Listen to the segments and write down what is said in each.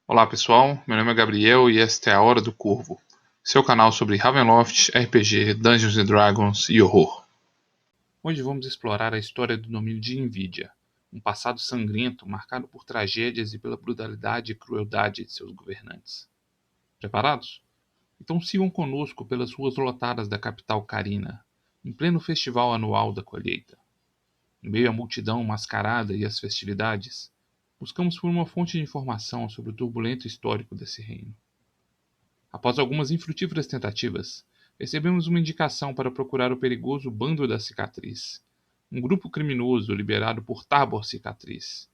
Olá pessoal, meu nome é Gabriel e esta é a Hora do Corvo, seu canal sobre Ravenloft, RPG, Dungeons and Dragons e horror. Hoje vamos explorar a história do domínio de Envidia, um passado sangrento marcado por tragédias e pela brutalidade e crueldade de seus governantes. Preparados? Então sigam conosco pelas ruas lotadas da capital Carina, em pleno festival anual da colheita. Em meio à multidão mascarada e às festividades, buscamos por uma fonte de informação sobre o turbulento histórico desse reino. Após algumas infrutíferas tentativas, recebemos uma indicação para procurar o perigoso Bando da Cicatriz, um grupo criminoso liderado por Tabor Cicatriz,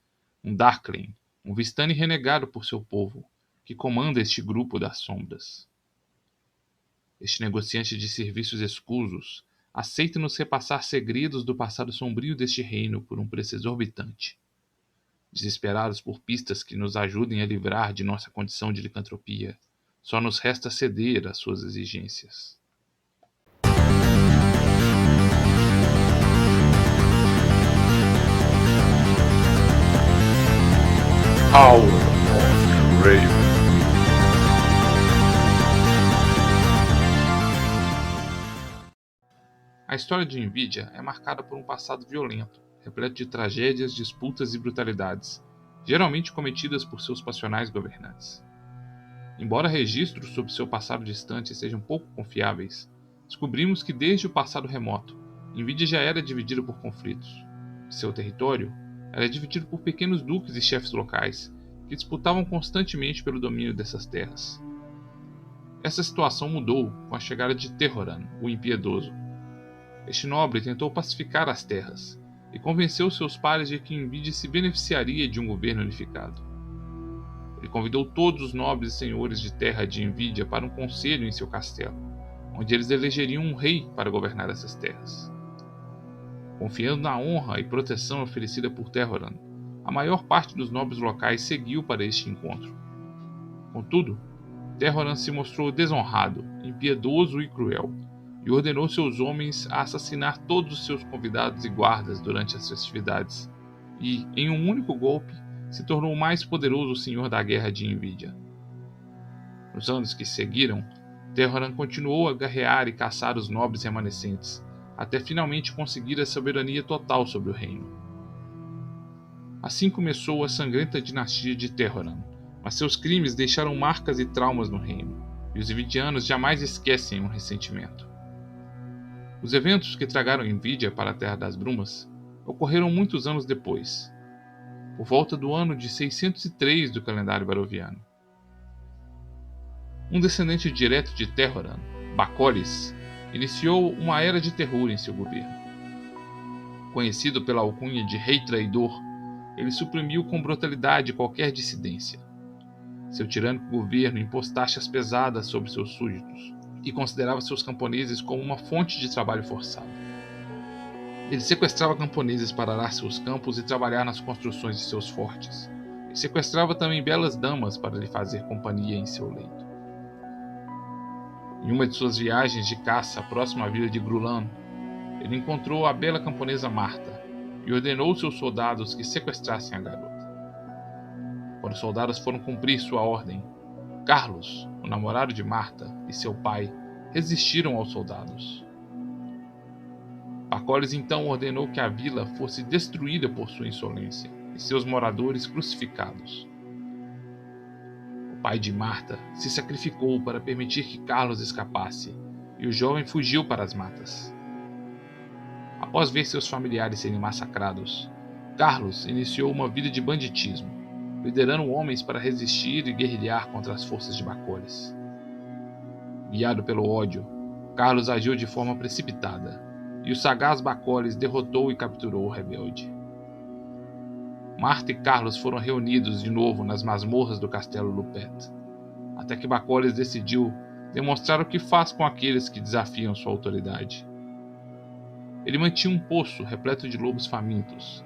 um Darkling, um Vistani renegado por seu povo, que comanda este grupo das sombras. Este negociante de serviços escusos aceita nos repassar segredos do passado sombrio deste reino por um preço exorbitante. Desesperados por pistas que nos ajudem a livrar de nossa condição de licantropia, só nos resta ceder às suas exigências. Hour of Raven. A história de Envidia é marcada por um passado violento, repleto de tragédias, disputas e brutalidades, geralmente cometidas por seus passionais governantes. Embora registros sobre seu passado distante sejam pouco confiáveis, descobrimos que desde o passado remoto, Envidia já era dividida por conflitos. Seu território era dividido por pequenos duques e chefes locais, que disputavam constantemente pelo domínio dessas terras. Essa situação mudou com a chegada de Tehoran, o Impiedoso. Este nobre tentou pacificar as terras e convenceu seus pares de que Envidia se beneficiaria de um governo unificado. Ele convidou todos os nobres e senhores de terra de Envidia para um conselho em seu castelo, onde eles elegeriam um rei para governar essas terras. Confiando na honra e proteção oferecida por Tehoran, a maior parte dos nobres locais seguiu para este encontro. Contudo, Tehoran se mostrou desonrado, impiedoso e cruel, e ordenou seus homens a assassinar todos os seus convidados e guardas durante as festividades, e, em um único golpe, se tornou o mais poderoso senhor da guerra de Envidia. Nos anos que seguiram, Tehoran continuou a guerrear e caçar os nobres remanescentes, até finalmente conseguir a soberania total sobre o reino. Assim começou a sangrenta dinastia de Tehoran, mas seus crimes deixaram marcas e traumas no reino, e os Envidianos jamais esquecem um ressentimento. Os eventos que tragaram Envidia para a Terra das Brumas ocorreram muitos anos depois, por volta do ano de 603 do calendário baroviano. Um descendente direto de Tehoran, Bacolis, iniciou uma era de terror em seu governo. Conhecido pela alcunha de Rei Traidor, ele suprimiu com brutalidade qualquer dissidência. Seu tirânico governo impôs taxas pesadas sobre seus súditos e considerava seus camponeses como uma fonte de trabalho forçado. Ele sequestrava camponeses para arar seus campos e trabalhar nas construções de seus fortes. E sequestrava também belas damas para lhe fazer companhia em seu leito. Em uma de suas viagens de caça próxima à vila de Grulan, ele encontrou a bela camponesa Marta e ordenou seus soldados que sequestrassem a garota. Quando os soldados foram cumprir sua ordem, Carlos, o namorado de Marta, e seu pai resistiram aos soldados. Bacolis então ordenou que a vila fosse destruída por sua insolência e seus moradores crucificados. O pai de Marta se sacrificou para permitir que Carlos escapasse, e o jovem fugiu para as matas. Após ver seus familiares serem massacrados, Carlos iniciou uma vida de banditismo, liderando homens para resistir e guerrilhar contra as forças de Bacolis. Guiado pelo ódio, Carlos agiu de forma precipitada, e o sagaz Bacolis derrotou e capturou o rebelde. Marta e Carlos foram reunidos de novo nas masmorras do castelo Lupet, até que Bacolis decidiu demonstrar o que faz com aqueles que desafiam sua autoridade. Ele mantinha um poço repleto de lobos famintos.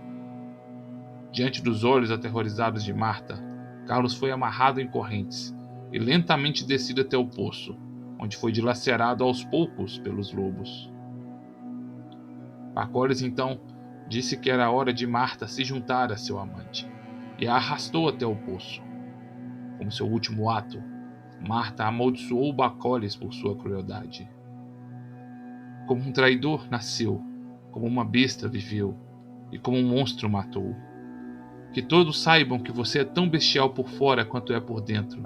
Diante dos olhos aterrorizados de Marta, Carlos foi amarrado em correntes e lentamente descido até o poço, onde foi dilacerado aos poucos pelos lobos. Bacolis então disse que era hora de Marta se juntar a seu amante, e a arrastou até o poço. Como seu último ato, Marta amaldiçoou Bacoles por sua crueldade. Como um traidor nasceu, como uma besta viveu, e como um monstro matou. Que todos saibam que você é tão bestial por fora quanto é por dentro,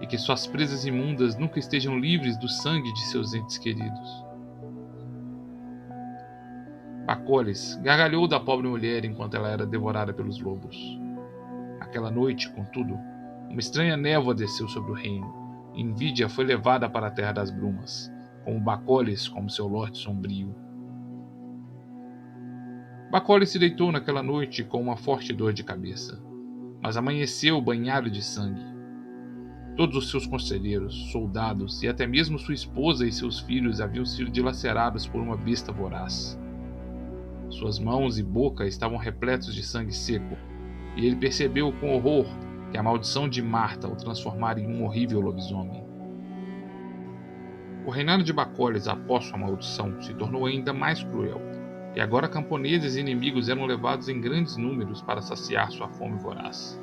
e que suas presas imundas nunca estejam livres do sangue de seus entes queridos. Bacoles gargalhou da pobre mulher enquanto ela era devorada pelos lobos. Aquela noite, contudo, uma estranha névoa desceu sobre o reino, e Invídia foi levada para a Terra das Brumas, com Bacoles como seu Lorde Sombrio. Bacoles se deitou naquela noite com uma forte dor de cabeça, mas amanheceu banhado de sangue. Todos os seus conselheiros, soldados e até mesmo sua esposa e seus filhos haviam sido dilacerados por uma besta voraz. Suas mãos e boca estavam repletos de sangue seco, e ele percebeu com horror que a maldição de Marta o transformara em um horrível lobisomem. O reinado de Bacoles após sua maldição se tornou ainda mais cruel, e agora camponeses e inimigos eram levados em grandes números para saciar sua fome voraz.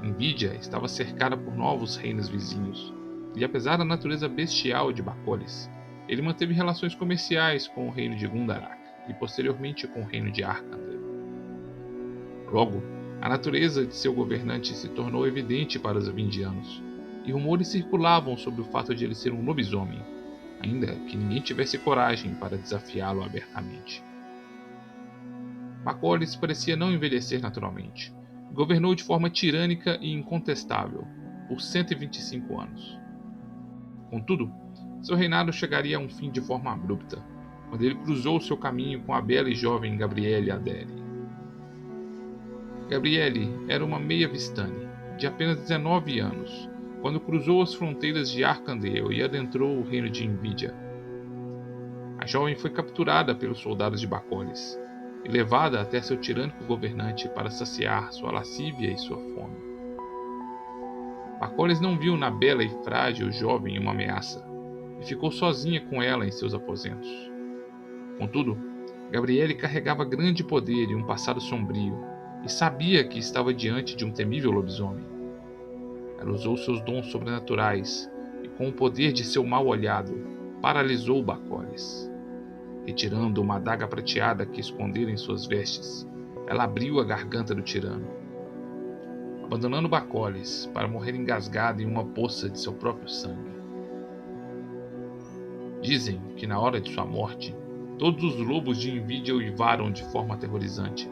Invídia estava cercada por novos reinos vizinhos, e apesar da natureza bestial de Bacoles, ele manteve relações comerciais com o reino de Gundarak e posteriormente com o reino de Arcandel. Logo, a natureza de seu governante se tornou evidente para os vindianos, e rumores circulavam sobre o fato de ele ser um lobisomem, ainda que ninguém tivesse coragem para desafiá-lo abertamente. Bacoles parecia não envelhecer naturalmente. Governou de forma tirânica e incontestável por 125 anos. Contudo, seu reinado chegaria a um fim de forma abrupta, quando ele cruzou seu caminho com a bela e jovem Gabriele Adere. Gabriele era uma meia Vistani, de apenas 19 anos, quando cruzou as fronteiras de Arcandel e adentrou o reino de Invídia. A jovem foi capturada pelos soldados de Bacoles e levada até seu tirânico governante para saciar sua lascívia e sua fome. Bacoles não viu na bela e frágil jovem uma ameaça, e ficou sozinha com ela em seus aposentos. Contudo, Gabriele carregava grande poder e um passado sombrio, e sabia que estava diante de um temível lobisomem. Ela usou seus dons sobrenaturais e, com o poder de seu mal olhado, paralisou Bacoles. Retirando uma adaga prateada que escondera em suas vestes, ela abriu a garganta do tirano. Abandonando Bacoles para morrer engasgado em uma poça de seu próprio sangue. Dizem que na hora de sua morte, todos os lobos de Invídia uivaram de forma aterrorizante,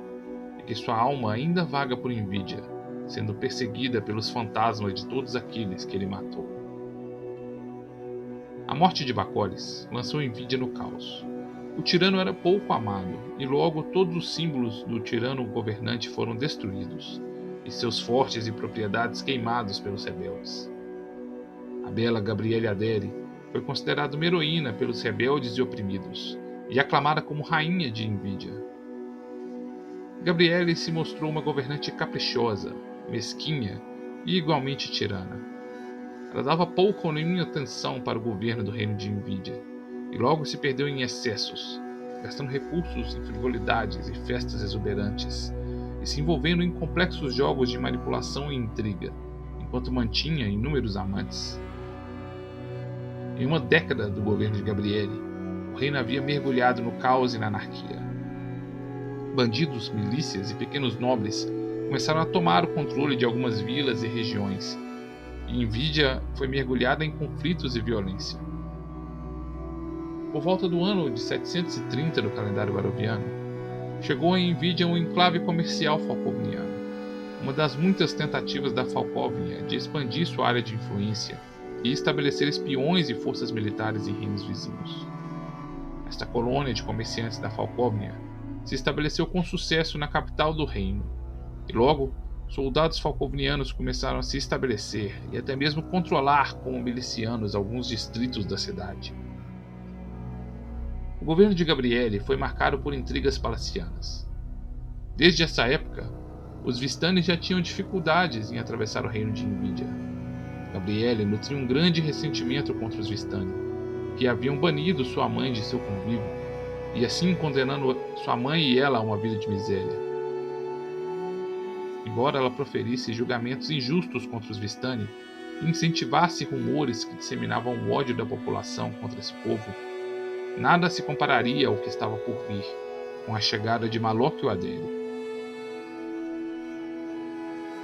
e que sua alma ainda vaga por Invídia, sendo perseguida pelos fantasmas de todos aqueles que ele matou. A morte de Bacoles lançou Invídia no caos. O tirano era pouco amado, e logo todos os símbolos do tirano governante foram destruídos, e seus fortes e propriedades queimados pelos rebeldes. A bela Gabriele Adere foi considerada uma heroína pelos rebeldes e oprimidos, e aclamada como rainha de Invídia. Gabriele se mostrou uma governante caprichosa, mesquinha e igualmente tirana. Ela dava pouca ou nenhuma atenção para o governo do reino de Invídia, e logo se perdeu em excessos, gastando recursos em frivolidades e festas exuberantes, e se envolvendo em complexos jogos de manipulação e intriga, enquanto mantinha inúmeros amantes. Em uma década do governo de Gabriele, o reino havia mergulhado no caos e na anarquia. Bandidos, milícias e pequenos nobres começaram a tomar o controle de algumas vilas e regiões, e Invídia foi mergulhada em conflitos e violência. Por volta do ano de 730 do calendário baroviano, chegou a Invídia um enclave comercial falcovniano, uma das muitas tentativas da Falcóvnia de expandir sua área de influência e estabelecer espiões e forças militares em reinos vizinhos. Esta colônia de comerciantes da Falcóvnia se estabeleceu com sucesso na capital do reino, e logo soldados falcovnianos começaram a se estabelecer e até mesmo controlar como milicianos alguns distritos da cidade. O governo de Gabriele foi marcado por intrigas palacianas. Desde essa época, os Vistani já tinham dificuldades em atravessar o reino de Invídia. Gabriele nutria um grande ressentimento contra os Vistani, que haviam banido sua mãe de seu convívio, e assim condenando sua mãe e ela a uma vida de miséria. embora ela proferisse julgamentos injustos contra os Vistani e incentivasse rumores que disseminavam o ódio da população contra esse povo, nada se compararia ao que estava por vir com a chegada de Malok o Adere.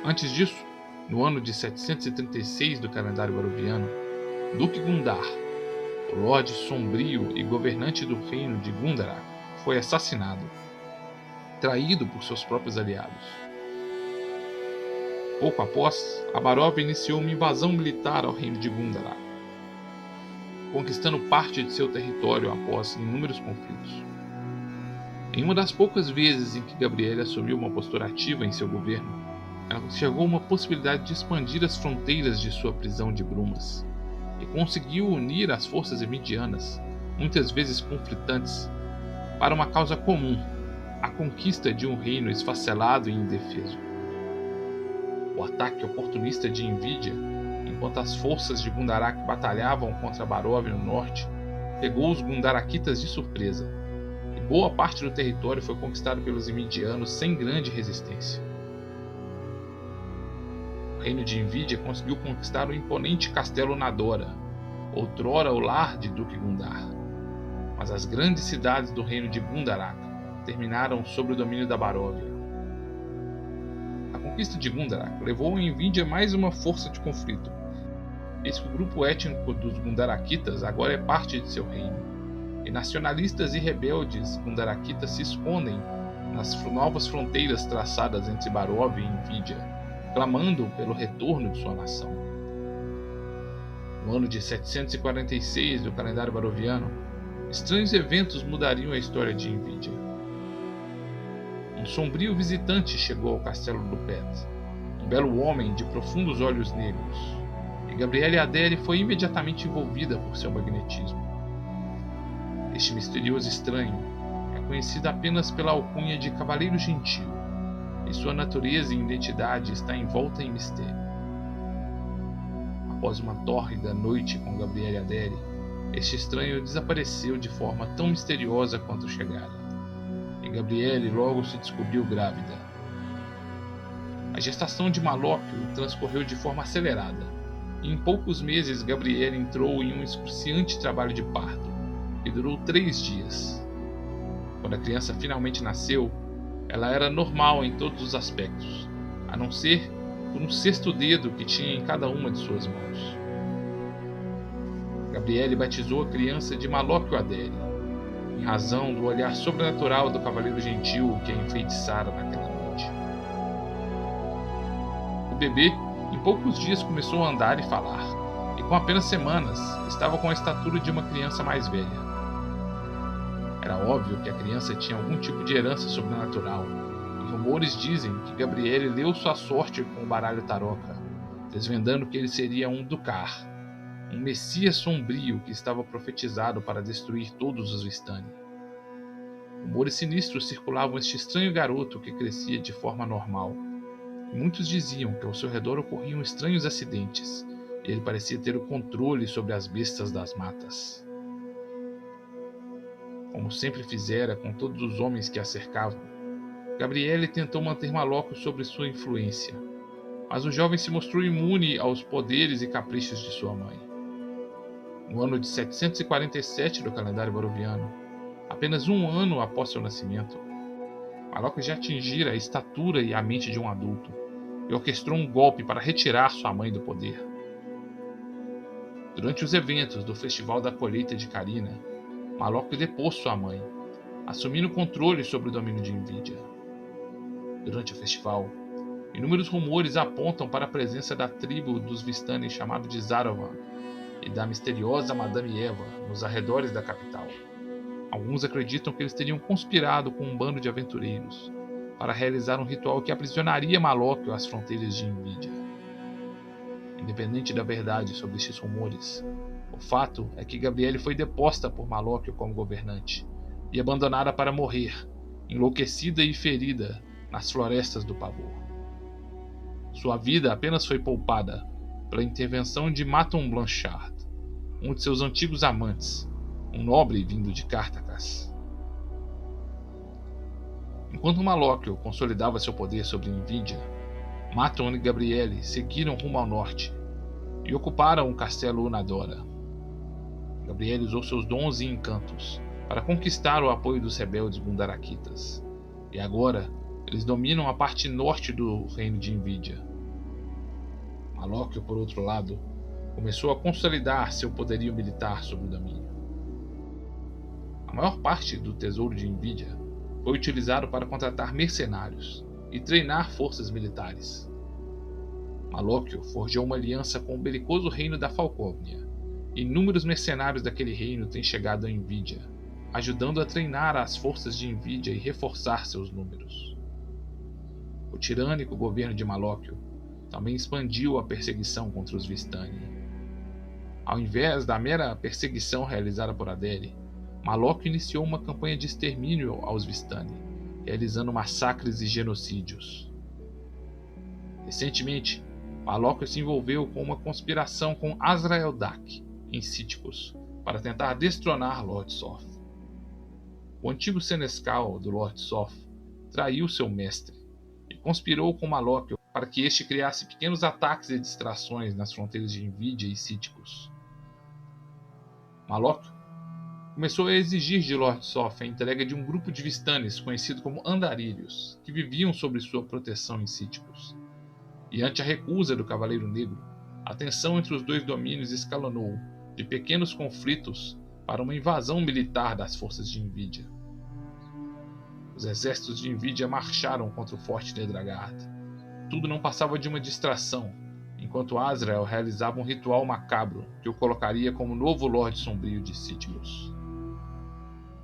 Antes disso, no ano de 736 do calendário baroviano, Duque Gundar, o Lorde Sombrio e governante do reino de Gundarak, foi assassinado, traído por seus próprios aliados. Pouco após, Abarov iniciou uma invasão militar ao reino de Gundarak, conquistando parte de seu território após inúmeros conflitos. Em uma das poucas vezes em que Gabriele assumiu uma postura ativa em seu governo, ela enxergou uma possibilidade de expandir as fronteiras de sua prisão de Brumas e conseguiu unir as forças emidianas, muitas vezes conflitantes, para uma causa comum, a conquista de um reino esfacelado e indefeso. O ataque oportunista de Envidia, enquanto as forças de Gundarak batalhavam contra Barov no norte, pegou os Gundarakitas de surpresa, e boa parte do território foi conquistado pelos emidianos sem grande resistência. O reino de Envidia conseguiu conquistar o imponente castelo Nadora, outrora o lar de Duque Gundar, mas as grandes cidades do reino de Gundarak terminaram sob o domínio da Baróvia. A conquista de Gundarak levou a Envidia mais uma força de conflito, eis que o grupo étnico dos Gundarakitas agora é parte de seu reino, e nacionalistas e rebeldes Gundarakitas se escondem nas novas fronteiras traçadas entre Barov e Envidia, clamando pelo retorno de sua nação. No ano de 746 do calendário baroviano, estranhos eventos mudariam a história de Envidia. Um sombrio visitante chegou ao castelo do Pet, um belo homem de profundos olhos negros, e Gabriele Adere foi imediatamente envolvida por seu magnetismo. Este misterioso estranho é conhecido apenas pela alcunha de Cavaleiro Gentil, e sua natureza e identidade está envolta em mistério. Após uma tórrida noite com Gabriele Adere, este estranho desapareceu de forma tão misteriosa quanto chegara, e Gabriele logo se descobriu grávida. A gestação de Malóquio transcorreu de forma acelerada, e em poucos meses Gabriele entrou em um excruciante trabalho de parto, que durou 3 dias. Quando a criança finalmente nasceu, ela era normal em todos os aspectos, a não ser por um 6º dedo que tinha em cada uma de suas mãos. Gabriele batizou a criança de Malóquio Adere, em razão do olhar sobrenatural do Cavaleiro Gentil que a enfeitiçara naquela noite. O bebê, em poucos dias, começou a andar e falar, e com apenas semanas, estava com a estatura de uma criança mais velha. Era óbvio que a criança tinha algum tipo de herança sobrenatural, e rumores dizem que Gabriele leu sua sorte com o baralho Taroca, desvendando que ele seria um Dukar, um messias sombrio que estava profetizado para destruir todos os Vistani. Rumores sinistros circulavam este estranho garoto que crescia de forma normal, e muitos diziam que ao seu redor ocorriam estranhos acidentes, e ele parecia ter o controle sobre as bestas das matas. Como sempre fizera com todos os homens que a cercavam, Gabriele tentou manter Malóquio sob sua influência, mas o jovem se mostrou imune aos poderes e caprichos de sua mãe. No ano de 747 do calendário baroviano, apenas 1 ano após seu nascimento, Malóquio já atingira a estatura e a mente de um adulto, e orquestrou um golpe para retirar sua mãe do poder. Durante os eventos do Festival da Colheita de Carina, Malóquio depôs sua mãe, assumindo o controle sobre o domínio de Envidia. Durante o festival, inúmeros rumores apontam para a presença da tribo dos Vistani chamado de Zarovan e da misteriosa Madame Eva nos arredores da capital. Alguns acreditam que eles teriam conspirado com um bando de aventureiros para realizar um ritual que aprisionaria Malóquio às fronteiras de Envidia. Independente da verdade sobre estes rumores, o fato é que Gabriele foi deposta por Malóquio como governante e abandonada para morrer, enlouquecida e ferida nas florestas do pavor. Sua vida apenas foi poupada pela intervenção de Maton Blanchard, um de seus antigos amantes, um nobre vindo de Cartacas. Enquanto Malóquio consolidava seu poder sobre Envidia, Maton e Gabriele seguiram rumo ao norte e ocuparam o castelo Unadora. Gabriele usou seus dons e encantos para conquistar o apoio dos rebeldes Gundarakitas, e agora eles dominam a parte norte do reino de Envidia. Malóquio, por outro lado, começou a consolidar seu poderio militar sobre o domínio. A maior parte do tesouro de Envidia foi utilizado para contratar mercenários e treinar forças militares. Malóquio forjou uma aliança com o belicoso reino da Falcóvnia, e inúmeros mercenários daquele reino têm chegado a Envidia, ajudando a treinar as forças de Envidia e reforçar seus números. O tirânico governo de Malóquio também expandiu a perseguição contra os Vistani. Ao invés da mera perseguição realizada por Adele, Malóquio iniciou uma campanha de extermínio aos Vistani, realizando massacres e genocídios. Recentemente, Malóquio se envolveu com uma conspiração com Azrael Dak, em Cíticos, para tentar destronar Lord Soth. O antigo senescal do Lord Soth traiu seu mestre e conspirou com Malóquio para que este criasse pequenos ataques e distrações nas fronteiras de Envidia e Cíticos. Malóquio começou a exigir de Lord Soth a entrega de um grupo de Vistanes conhecido como Andarilhos, que viviam sob sua proteção em Cíticos. E ante a recusa do Cavaleiro Negro, a tensão entre os dois domínios escalonou de pequenos conflitos para uma invasão militar das forças de Envidia. Os exércitos de Envidia marcharam contra o Forte Nedragard. Tudo não passava de uma distração, enquanto Azrael realizava um ritual macabro que o colocaria como novo Lorde Sombrio de Cíticos.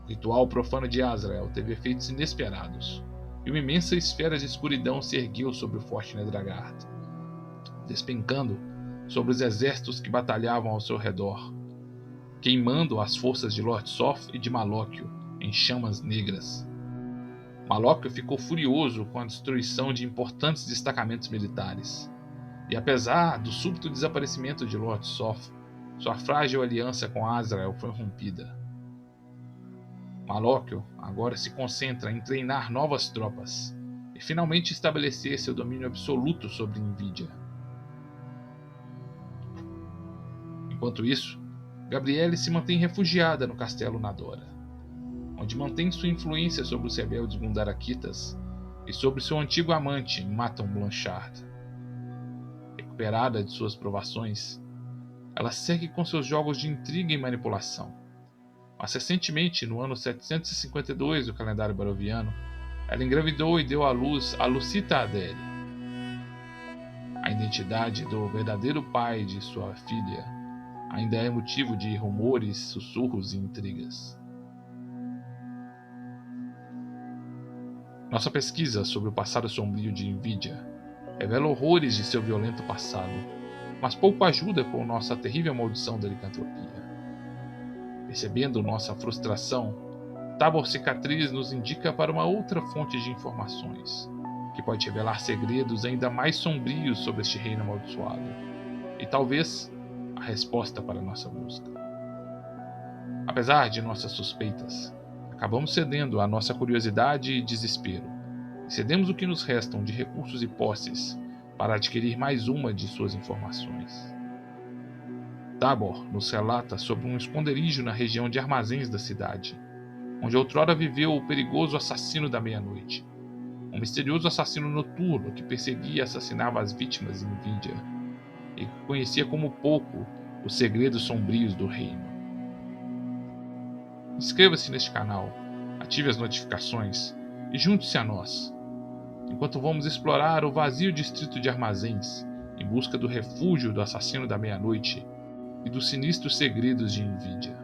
O ritual profano de Azrael teve efeitos inesperados, e uma imensa esfera de escuridão se ergueu sobre o Forte Nedragard, despencando sobre os exércitos que batalhavam ao seu redor, queimando as forças de Lord Soth e de Malóquio em chamas negras. Malóquio ficou furioso com a destruição de importantes destacamentos militares, e apesar do súbito desaparecimento de Lord Soth, sua frágil aliança com Azrael foi rompida. Malóquio agora se concentra em treinar novas tropas e finalmente estabelecer seu domínio absoluto sobre Envidia. Enquanto isso, Gabriele se mantém refugiada no castelo Nadora, onde mantém sua influência sobre os rebeldes Gundarakitas e sobre seu antigo amante, Maton Blanchard. Recuperada de suas provações, ela segue com seus jogos de intriga e manipulação. Mas recentemente, no ano 752 do calendário baroviano, ela engravidou e deu à luz a Lucita Adele. A identidade do verdadeiro pai de sua filha ainda é motivo de rumores, sussurros e intrigas. Nossa pesquisa sobre o passado sombrio de Envidia revela horrores de seu violento passado, mas pouco ajuda com nossa terrível maldição da licantropia. Percebendo nossa frustração, Tabor Cicatriz nos indica para uma outra fonte de informações, que pode revelar segredos ainda mais sombrios sobre este reino amaldiçoado, e talvez a resposta para nossa busca. Apesar de nossas suspeitas, acabamos cedendo à nossa curiosidade e desespero, e cedemos o que nos restam de recursos e posses para adquirir mais uma de suas informações. Tabor nos relata sobre um esconderijo na região de armazéns da cidade, onde outrora viveu o perigoso assassino da meia-noite, um misterioso assassino noturno que perseguia e assassinava as vítimas em Envidia, e que conhecia como pouco os segredos sombrios do reino. Inscreva-se neste canal, ative as notificações e junte-se a nós, enquanto vamos explorar o vazio distrito de armazéns em busca do refúgio do assassino da meia-noite e dos sinistros segredos de Envidia.